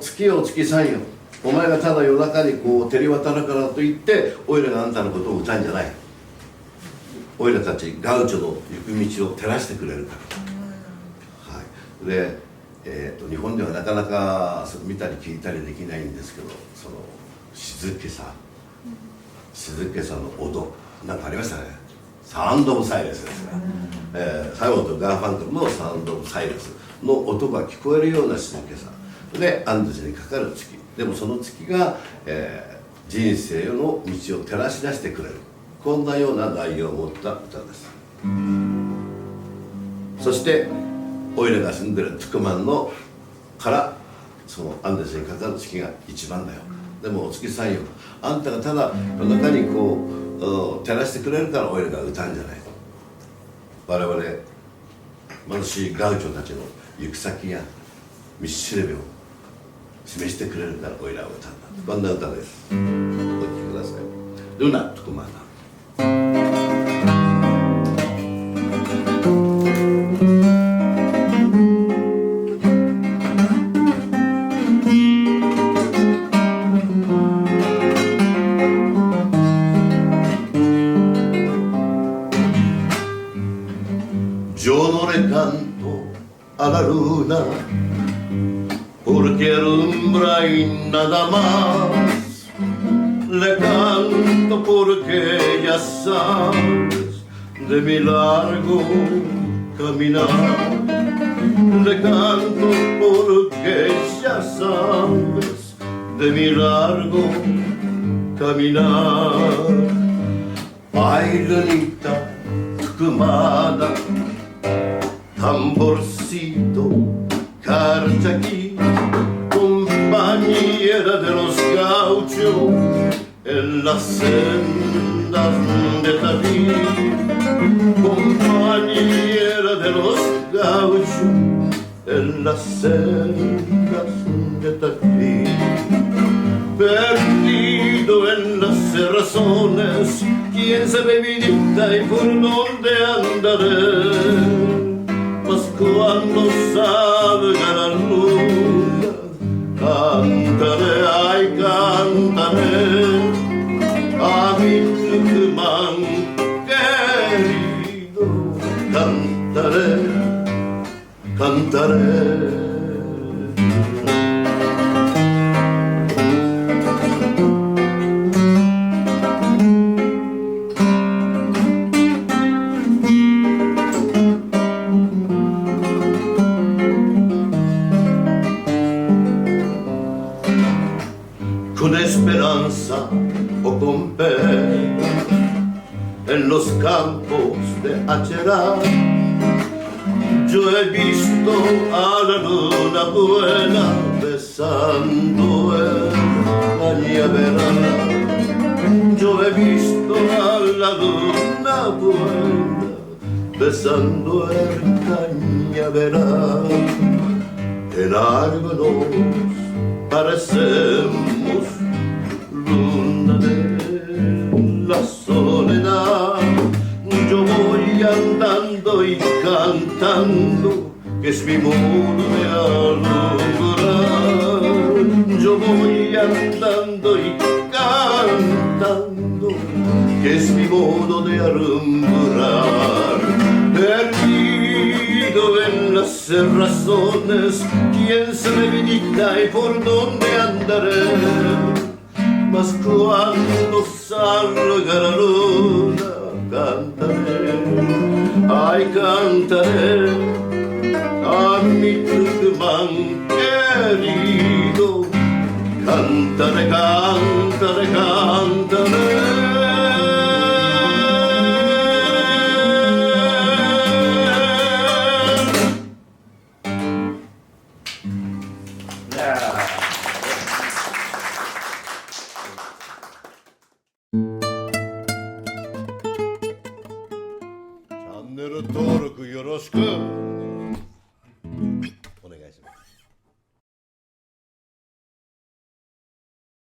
月よ月さんよ、お前がただ夜中にこう照り渡るからといっておいらがあんたのことを歌うんじゃない。おいらたちガウチョの行く道を照らしてくれるから、はい、で、日本ではなかなか見たり聞いたりできないんですけど、その静けさの音なんかありましたね。サウンド・オブ・サイレンスですが、サイモンとガーファンクルのサウンド・オブ・サイレンスの音が聞こえるような静けさで、アンデスにかかる月でもその月が、人生の道を照らし出してくれる、こんなような内容を持った歌です。そしてオイラが住んでるトゥクマンのからそのアンデスにかかる月が一番だよ。でもお月さんよ、あんたがただ夜中にこう照らしてくれるからオイラが歌うんじゃない。我々貧しいガウチョたちの行く先や道しるべを示してくれるからオイラは歌うんだ。こんな歌です。お聴きください。ルナ・トゥクマナ。Yo no le canto a la luna porque alumbra y nada más. Le canto porque ya sabes de mi largo caminar. Le canto porque ya sabes de mi largo caminar. Ay, Lunita Tucumana, tamborcito, carchaquí, compañera de los gauchos en las sendas de Tafí, compañera de los gauchos en las sendas de Tafí, perdido en las cerrazones, quién sabe mi vida y por dónde andaré. Mas cuando salga la luna, cantaré, ay, cantaré a mi Tucumán querido, cantaré, cantaré. Con esperanza o con pena en los campos de Acherá yo he visto a la luna buena besando el cañaveral. Yo he visto a la luna buena besando el cañaveral. En algo nos parecemos, luna de la soledad. Yo voy andando y cantando, que es mi modo de alumbrar. Yo voy andando y cantando, que es mi modo de alumbrar. Perdido en las cerrazones, quién sabe mi vida y por dónde andaré. Mas cuando salga la luna, cantaré, ay, cantaré a mi Tucumán querido, cantaré, cantaré, cantaré.チャンネル登録よろしく。